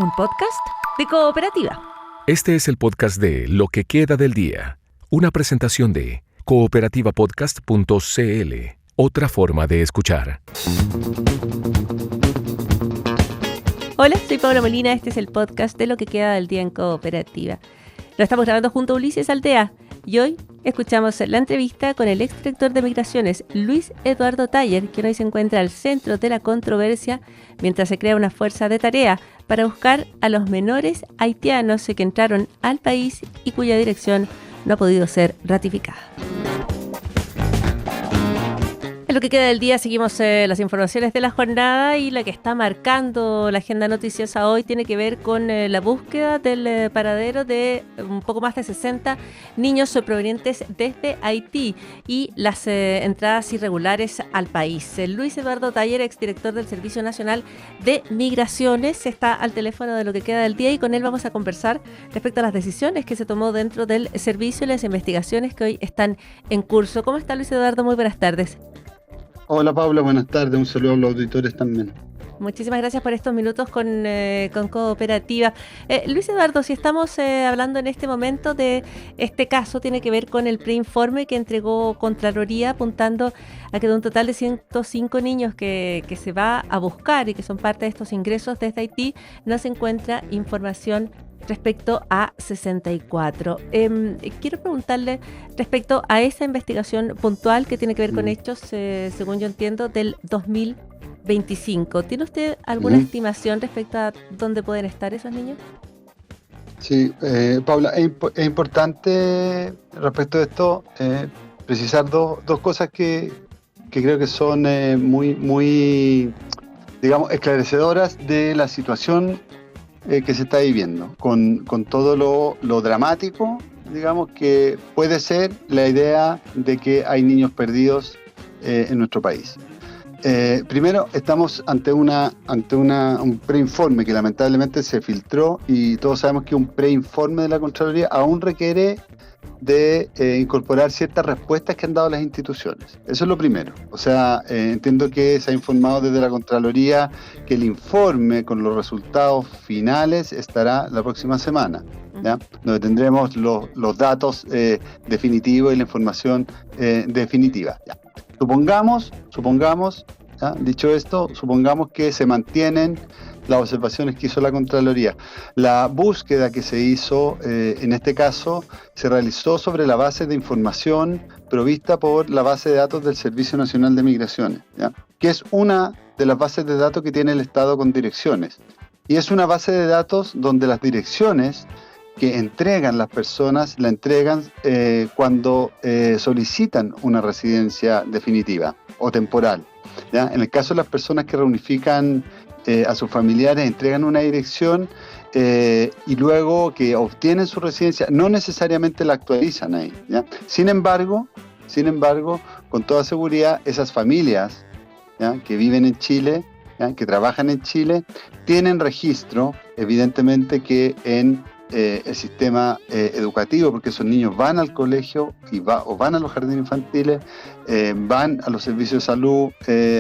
un podcast de Cooperativa. Este es el podcast de Lo que queda del día, una presentación de cooperativapodcast.cl, otra forma de escuchar. Hola, soy Paula Molina, este es el podcast de Lo que queda del día en Cooperativa. Lo estamos grabando junto a Ulises Aldea y hoy escuchamos la entrevista con el exdirector de Migraciones, Luis Eduardo Taller, quien hoy se encuentra al centro de la controversia mientras se crea una fuerza de tarea para buscar a los menores haitianos que entraron al país y cuya dirección no ha podido ser ratificada. En Lo que queda del día seguimos las informaciones de la jornada, y la que está marcando la agenda noticiosa hoy tiene que ver con la búsqueda del paradero de un poco más de 60 niños provenientes desde Haití y las entradas irregulares al país. Luis Eduardo Taller, exdirector del Servicio Nacional de Migraciones, está al teléfono de Lo que queda del día y con él vamos a conversar respecto a las decisiones que se tomó dentro del servicio y las investigaciones que hoy están en curso. ¿Cómo está, Luis Eduardo? Muy buenas tardes. Hola Paula, buenas tardes, un saludo a los auditores también. Muchísimas gracias por estos minutos con Cooperativa. Luis Eduardo, si estamos hablando en este momento de este caso, tiene que ver con el preinforme que entregó Contraloría apuntando a que de un total de 105 niños que se va a buscar y que son parte de estos ingresos desde Haití, no se encuentra información respecto a 64. Quiero preguntarle respecto a esa investigación puntual que tiene que ver con hechos, según yo entiendo, del 2025. ¿Tiene usted alguna estimación respecto a dónde pueden estar esos niños? Sí, Paula, es importante respecto de esto precisar dos cosas que creo que son muy, digamos, esclarecedoras de la situación que se está viviendo, con todo lo dramático, digamos, que puede ser la idea de que hay niños perdidos en nuestro país. Primero, estamos ante un preinforme que lamentablemente se filtró, y todos sabemos que un preinforme de la Contraloría aún requiere de incorporar ciertas respuestas que han dado las instituciones. Eso es lo primero. O sea, entiendo que se ha informado desde la Contraloría que el informe con los resultados finales estará la próxima semana, ¿ya? Donde tendremos los datos definitivos y la información definitiva. ¿Ya? Supongamos, ¿ya? Dicho esto, supongamos que se mantienen las observaciones que hizo la Contraloría. La búsqueda que se hizo, en este caso, se realizó sobre la base de información provista por la base de datos del Servicio Nacional de Migraciones, ¿ya? Que es una de las bases de datos que tiene el Estado con direcciones. Y es una base de datos donde las direcciones que entregan las personas, la entregan cuando solicitan una residencia definitiva o temporal, ¿ya? En el caso de las personas que reunifican a sus familiares, entregan una dirección y luego que obtienen su residencia, no necesariamente la actualizan ahí, ¿ya? Sin embargo, con toda seguridad, esas familias, ¿ya?, que viven en Chile, ¿ya?, que trabajan en Chile, tienen registro, evidentemente, que en el sistema educativo, porque esos niños van al colegio o van a los jardines infantiles, van a los servicios de salud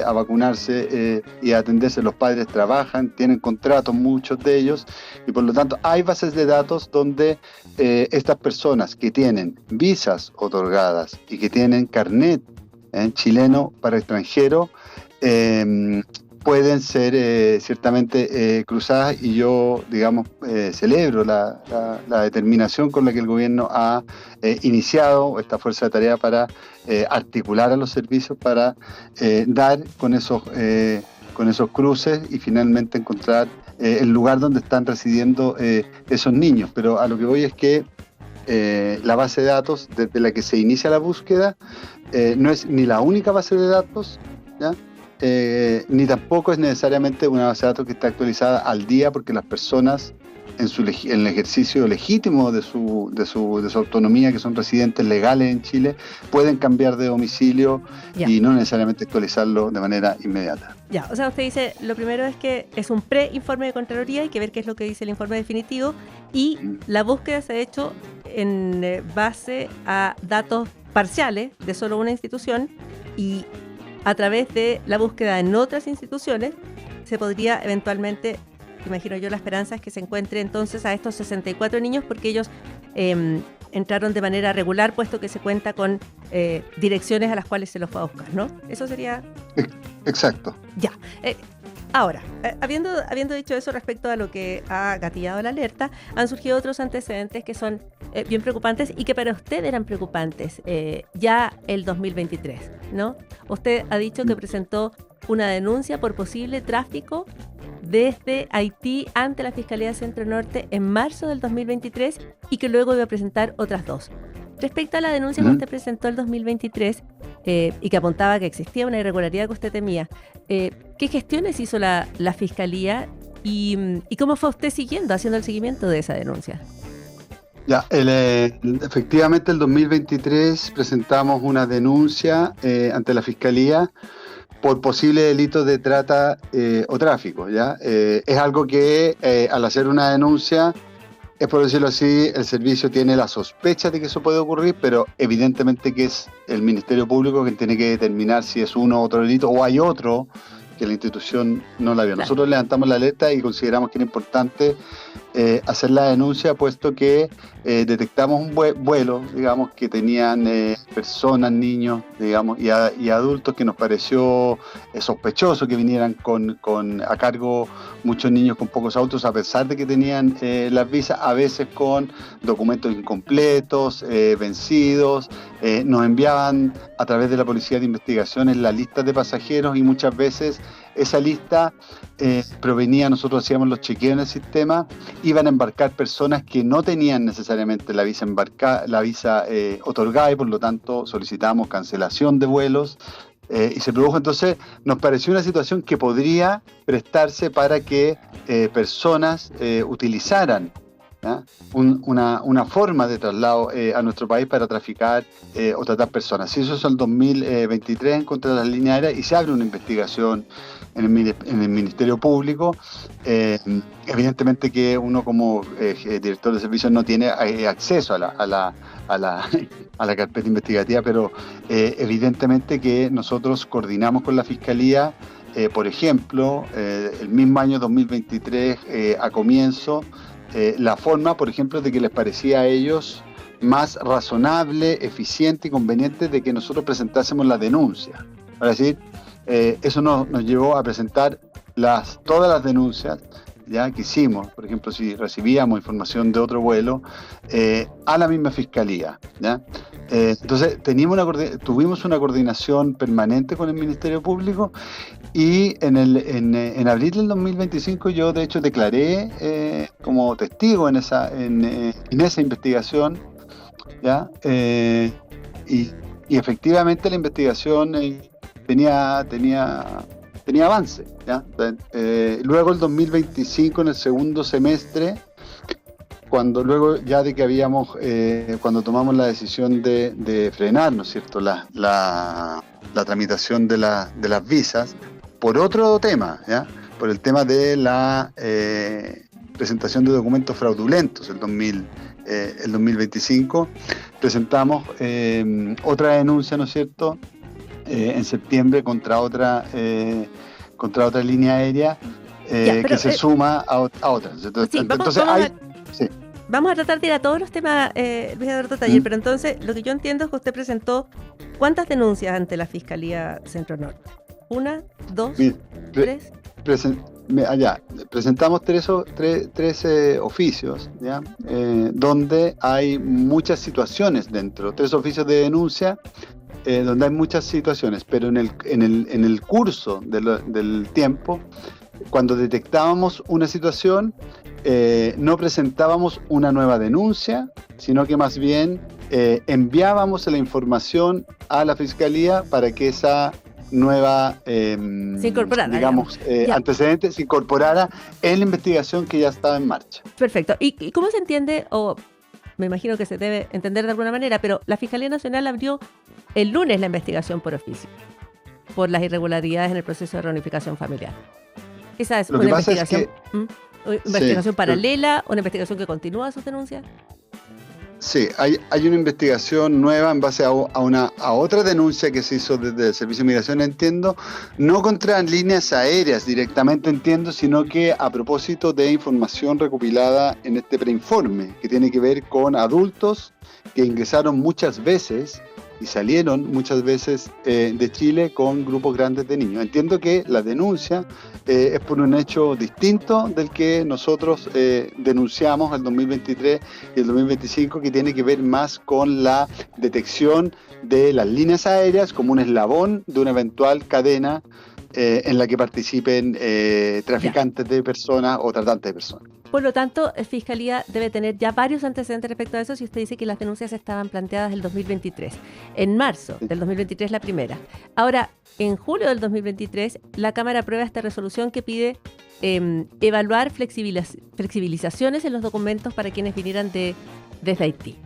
a vacunarse y a atenderse. Los padres trabajan, tienen contratos, muchos de ellos, y por lo tanto hay bases de datos donde estas personas que tienen visas otorgadas y que tienen carnet chileno para extranjero pueden ser ciertamente cruzadas, y yo, digamos, celebro la determinación con la que el gobierno ha iniciado esta fuerza de tarea para articular a los servicios para dar con esos cruces y finalmente encontrar el lugar donde están residiendo esos niños. Pero a lo que voy es que la base de datos desde la que se inicia la búsqueda no es ni la única base de datos, ¿ya?, ni tampoco es necesariamente una base de datos que está actualizada al día, porque las personas en el ejercicio legítimo de su autonomía, que son residentes legales en Chile, pueden cambiar de domicilio y no necesariamente actualizarlo de manera inmediata. Ya, o sea, usted dice, lo primero es que es un preinforme de Contraloría, hay que ver qué es lo que dice el informe definitivo, y la búsqueda se ha hecho en base a datos parciales de solo una institución, y a través de la búsqueda en otras instituciones se podría eventualmente imagino yo, la esperanza es que se encuentre entonces a estos 64 niños, porque ellos entraron de manera regular, puesto que se cuenta con direcciones a las cuales se los fue a buscar, ¿no? Eso sería... Exacto. Ya. Ahora, habiendo dicho eso respecto a lo que ha gatillado la alerta, han surgido otros antecedentes que son bien preocupantes y que para usted eran preocupantes ya el 2023, ¿no? Usted ha dicho que presentó una denuncia por posible tráfico desde Haití ante la Fiscalía Centro Norte en marzo del 2023 y que luego iba a presentar otras dos. Respecto a la denuncia que usted presentó el 2023 y que apuntaba que existía una irregularidad que usted temía, ¿qué gestiones hizo la Fiscalía y cómo fue usted haciendo el seguimiento de esa denuncia? Ya, efectivamente el 2023 presentamos una denuncia ante la Fiscalía por posible delitos de trata o tráfico, ¿ya? Es algo que al hacer una denuncia, es por decirlo así, el servicio tiene la sospecha de que eso puede ocurrir, pero evidentemente que es el Ministerio Público quien tiene que determinar si es uno u otro delito o hay otro que la institución no la vio. Claro. Nosotros levantamos la alerta y consideramos que era importante hacer la denuncia, puesto que detectamos un vuelo, digamos, que tenían personas, niños, digamos, y adultos, que nos pareció sospechoso que vinieran a cargo muchos niños con pocos autos, a pesar de que tenían las visas, a veces con documentos incompletos, vencidos. Nos enviaban a través de la Policía de Investigaciones la lista de pasajeros y muchas veces esa lista provenía, nosotros hacíamos los chequeos en el sistema, iban a embarcar personas que no tenían necesariamente la visa otorgada y por lo tanto solicitamos cancelación de vuelos y se produjo. Entonces nos pareció una situación que podría prestarse para que personas utilizaran una forma de traslado a nuestro país para traficar o tratar personas. Y eso es el 2023 en contra de las líneas aéreas y se abre una investigación en el Ministerio Público. Evidentemente que uno como director de servicios no tiene acceso a la carpeta investigativa, pero evidentemente que nosotros coordinamos con la Fiscalía. Por ejemplo, el mismo año 2023 a comienzo, la forma, por ejemplo, de que les parecía a ellos más razonable, eficiente y conveniente de que nosotros presentásemos la denuncia. Es decir, eso nos llevó a presentar todas las denuncias ya que hicimos, por ejemplo, si recibíamos información de otro vuelo, a la misma Fiscalía, ¿ya? Entonces tuvimos una coordinación permanente con el Ministerio Público y en abril del 2025 yo de hecho declaré como testigo en esa investigación, ¿ya? Y efectivamente la investigación tenía avance, ¿ya? Luego el 2025, en el segundo semestre, luego ya de que habíamos, cuando tomamos la decisión de frenar, ¿no es cierto?, la tramitación de las visas, por otro tema, ¿ya? Por el tema de la presentación de documentos fraudulentos, el 2025, presentamos otra denuncia, ¿no es cierto?, en septiembre contra otra línea aérea que se suma a otras. Vamos a tratar de ir a todos los temas, Luis Eduardo Taller, pero entonces lo que yo entiendo es que usted presentó ¿cuántas denuncias ante la Fiscalía Centro Norte? ¿Una, dos, tres? Presentamos tres oficios, ¿ya? Donde hay muchas situaciones dentro, 3 oficios de denuncia, donde hay muchas situaciones, pero en el curso del tiempo, cuando detectábamos una situación, no presentábamos una nueva denuncia, sino que más bien enviábamos la información a la Fiscalía para que esa nueva se incorporara, digamos, antecedente se incorporara en la investigación que ya estaba en marcha. Perfecto. ¿Y cómo se entiende, o me imagino que se debe entender de alguna manera, pero la Fiscalía Nacional abrió el lunes la investigación por oficio por las irregularidades en el proceso de reunificación familiar? ¿Esa es una investigación, investigación paralela, una investigación que continúa sus denuncias? Sí, hay una investigación nueva en base a otra denuncia que se hizo desde el Servicio de Migración, entiendo, no contra líneas aéreas directamente, entiendo, sino que a propósito de información recopilada en este preinforme, que tiene que ver con adultos que ingresaron muchas veces y salieron muchas veces de Chile con grupos grandes de niños. Entiendo que la denuncia es por un hecho distinto del que nosotros denunciamos el 2023 y el 2025, que tiene que ver más con la detección de las líneas aéreas como un eslabón de una eventual cadena en la que participen traficantes de personas o tratantes de personas. Por lo tanto, Fiscalía debe tener ya varios antecedentes respecto a eso si usted dice que las denuncias estaban planteadas el 2023. En marzo del 2023 la primera. Ahora, en julio del 2023, la Cámara aprueba esta resolución que pide evaluar flexibilizaciones en los documentos para quienes vinieran desde Haití.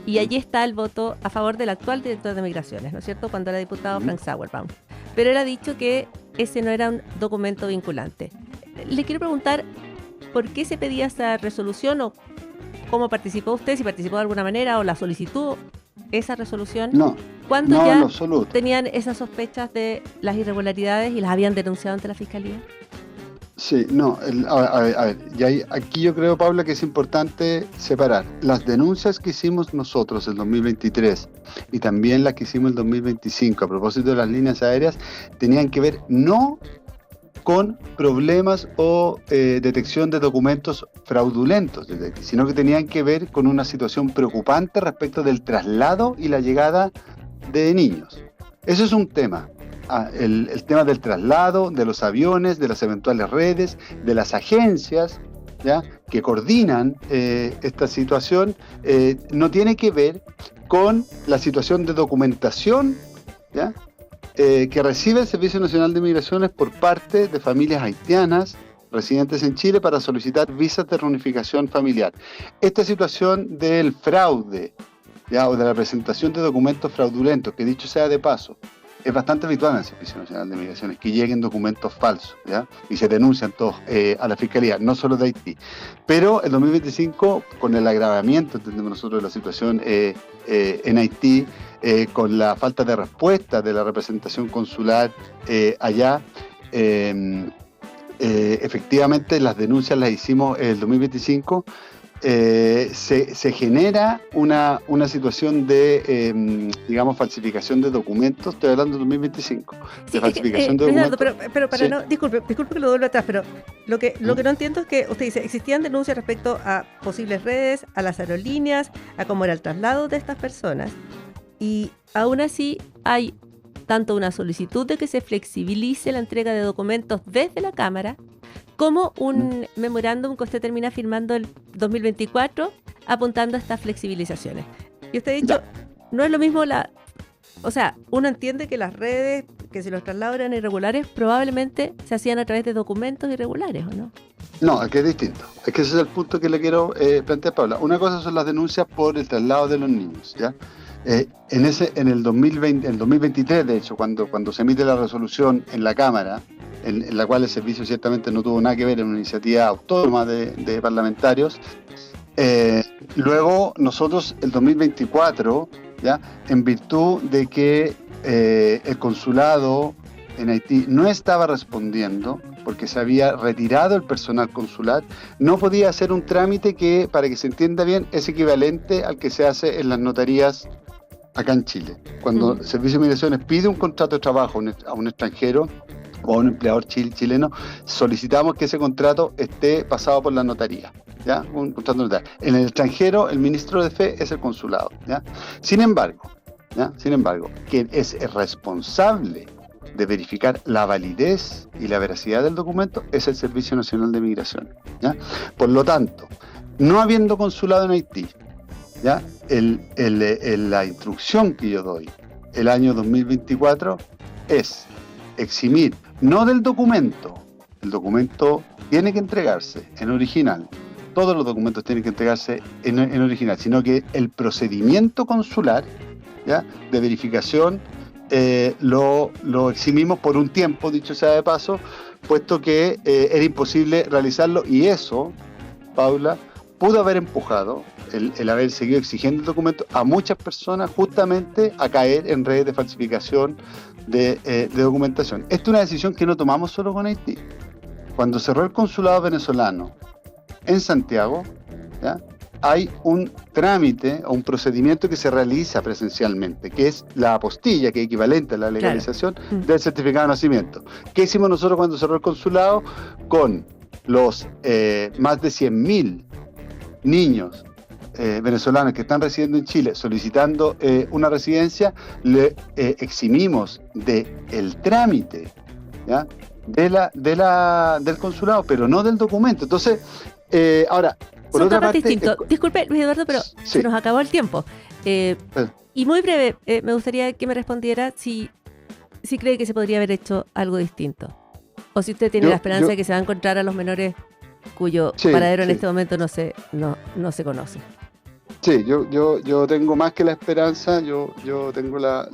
Y allí está el voto a favor del actual director de Migraciones, ¿no es cierto?, cuando era diputado Frank Sauerbaum. Pero él ha dicho que ese no era un documento vinculante. Le quiero preguntar, ¿por qué se pedía esa resolución o cómo participó usted, si participó de alguna manera o la solicitó esa resolución? No, ¿Cuándo no, ya en absoluto. tenían esas sospechas de las irregularidades y las habían denunciado ante la Fiscalía? Sí, no, a ver, y aquí yo creo, Paula, que es importante separar las denuncias que hicimos nosotros en 2023 y también las que hicimos en 2025 a propósito de las líneas aéreas, tenían que ver no con problemas o detección de documentos fraudulentos, sino que tenían que ver con una situación preocupante respecto del traslado y la llegada de niños. Eso es un tema. El tema del traslado, de los aviones, de las eventuales redes, de las agencias, ¿ya?, que coordinan esta situación, no tiene que ver con la situación de documentación, ¿ya?, que recibe el Servicio Nacional de Migraciones por parte de familias haitianas residentes en Chile para solicitar visas de reunificación familiar. Esta situación del fraude, ¿ya?, o de la presentación de documentos fraudulentos, que dicho sea de paso, es bastante habitual en el Servicio Nacional de Migraciones que lleguen documentos falsos, ¿ya?, y se denuncian todos a la Fiscalía, no solo de Haití. Pero en 2025, con el agravamiento, entendemos nosotros, de la situación en Haití, con la falta de respuesta de la representación consular allá, efectivamente las denuncias las hicimos en el 2025. Se genera una situación de, digamos, falsificación de documentos. Estoy hablando del 2025, de falsificación de documentos. Pero para sí. no, disculpe que lo doble atrás, pero lo que no entiendo es que usted dice, existían denuncias respecto a posibles redes, a las aerolíneas, a cómo era el traslado de estas personas, y aún así hay tanto una solicitud de que se flexibilice la entrega de documentos desde la Cámara, como un memorándum que usted termina firmando el 2024 apuntando a estas flexibilizaciones. Y usted ha dicho, no es lo mismo o sea, uno entiende que las redes, que si los traslados eran irregulares, probablemente se hacían a través de documentos irregulares, ¿o no? No, es que es distinto. Es que ese es el punto que le quiero plantear, Paula. Una cosa son las denuncias por el traslado de los niños, ¿ya? En el 2023, de hecho, cuando se emite la resolución en la Cámara, en la cual el servicio ciertamente no tuvo nada que ver, en una iniciativa autónoma de parlamentarios, luego nosotros, el 2024, ¿ya?, en virtud de que el consulado en Haití no estaba respondiendo, porque se había retirado el personal consular, no podía hacer un trámite que, para que se entienda bien, es equivalente al que se hace en las notarías acá en Chile. Cuando el Servicio de Migraciones pide un contrato de trabajo a un extranjero o a un empleador chileno, solicitamos que ese contrato esté pasado por la notaría, ¿ya?, un contrato notario. En el extranjero, el ministro de Fe es el consulado, ¿ya? Sin embargo, quien es el responsable de verificar la validez y la veracidad del documento es el Servicio Nacional de Migración, ¿ya? Por lo tanto, no habiendo consulado en Haití, ¿ya?, la instrucción que yo doy el año 2024 es eximir, no del documento. El documento tiene que entregarse en original. Todos los documentos tienen que entregarse en original, sino que el procedimiento consular, ¿ya?, de verificación lo eximimos por un tiempo, dicho sea de paso, puesto que era imposible realizarlo, y eso, Paula, pudo haber empujado el haber seguido exigiendo el documento a muchas personas justamente a caer en redes de falsificación de documentación. Esta es una decisión que no tomamos solo con Haití. Cuando cerró el consulado venezolano en Santiago, ¿ya?, hay un trámite o un procedimiento que se realiza presencialmente, que es la apostilla, que es equivalente a la legalización del certificado de nacimiento. ¿Qué hicimos nosotros cuando cerró el consulado? Con los más de 100.000 niños venezolanos que están residiendo en Chile solicitando una residencia, le eximimos del trámite, ¿ya?, del consulado, pero no del documento. Entonces, ahora, por son otra temas parte, distintos. Disculpe, Luis Eduardo, pero se nos acabó el tiempo. Y muy breve, me gustaría que me respondiera si cree que se podría haber hecho algo distinto. O si usted tiene la esperanza de que se va a encontrar a los menores cuyo paradero en este momento no se conoce. Sí, yo tengo más que la esperanza, yo tengo la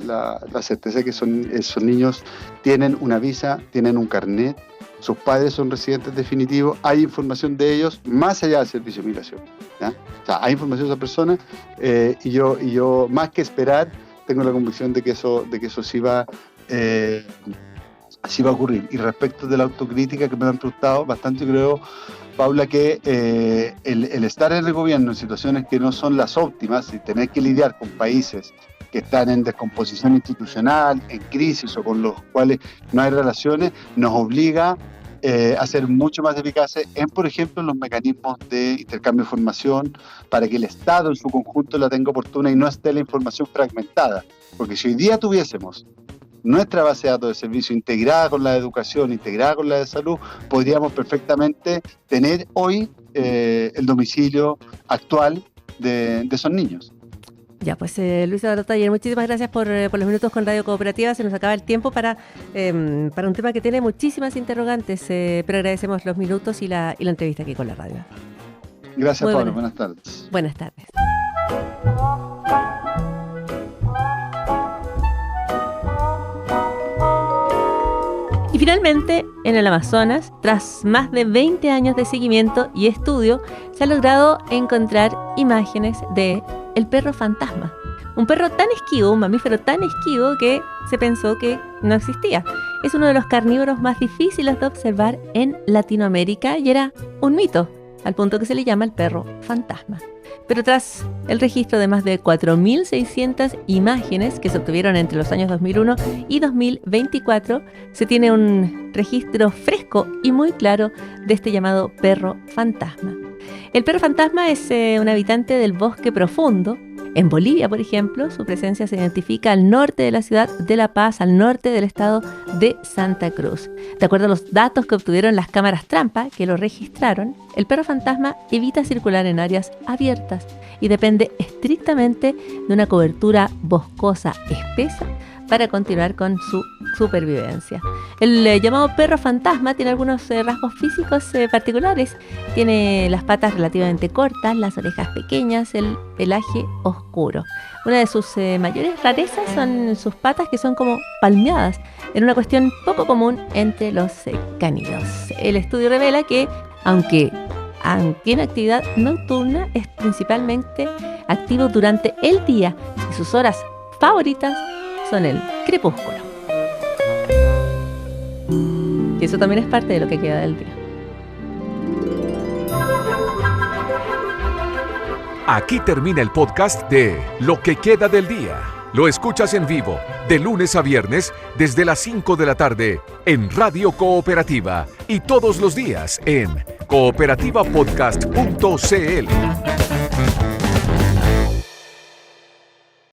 certeza de que esos niños tienen una visa, tienen un carnet, sus padres son residentes definitivos, hay información de ellos más allá del servicio de migración, ¿ya? O sea, hay información de esas personas y yo más que esperar tengo la convicción de que eso sí va a ocurrir. Y respecto de la autocrítica que me han preguntado bastante, creo, Paula, que el estar en el gobierno en situaciones que no son las óptimas y tener que lidiar con países que están en descomposición institucional, en crisis o con los cuales no hay relaciones, nos obliga a ser mucho más eficaces en, por ejemplo, los mecanismos de intercambio de información para que el Estado en su conjunto la tenga oportuna y no esté la información fragmentada. Porque si hoy día tuviésemos nuestra base de datos de servicio integrada con la de educación, integrada con la de salud, podríamos perfectamente tener hoy el domicilio actual de esos niños. Ya, pues Luis Eduardo Taller, muchísimas gracias por los minutos con Radio Cooperativa. Se nos acaba el tiempo para un tema que tiene muchísimas interrogantes, pero agradecemos los minutos y la entrevista aquí con la radio. Gracias, Pablo. Buenas tardes. Buenas tardes. Y finalmente, en el Amazonas, tras más de 20 años de seguimiento y estudio, se ha logrado encontrar imágenes de el perro fantasma. Un perro tan esquivo, un mamífero tan esquivo que se pensó que no existía. Es uno de los carnívoros más difíciles de observar en Latinoamérica y era un mito, al punto que se le llama el perro fantasma. Pero tras el registro de más de 4.600 imágenes que se obtuvieron entre los años 2001 y 2024, se tiene un registro fresco y muy claro de este llamado perro fantasma. El perro fantasma es un habitante del bosque profundo. En Bolivia, por ejemplo, su presencia se identifica al norte de la ciudad de La Paz, al norte del estado de Santa Cruz. De acuerdo a los datos que obtuvieron las cámaras trampa que lo registraron, el perro fantasma evita circular en áreas abiertas y depende estrictamente de una cobertura boscosa espesa para continuar con su supervivencia. El llamado perro fantasma tiene algunos rasgos físicos particulares. Tiene las patas relativamente cortas, las orejas pequeñas, el pelaje oscuro. Una de sus mayores rarezas son sus patas, que son como palmeadas, en una cuestión poco común entre los cánidos. El estudio revela que, aunque tiene actividad nocturna, es principalmente activo durante el día y sus horas favoritas son el crepúsculo. Y eso también es parte de lo que queda del día. Aquí termina el podcast de Lo que queda del día. Lo escuchas en vivo de lunes a viernes desde las 5 de la tarde en Radio Cooperativa y todos los días en cooperativapodcast.cl.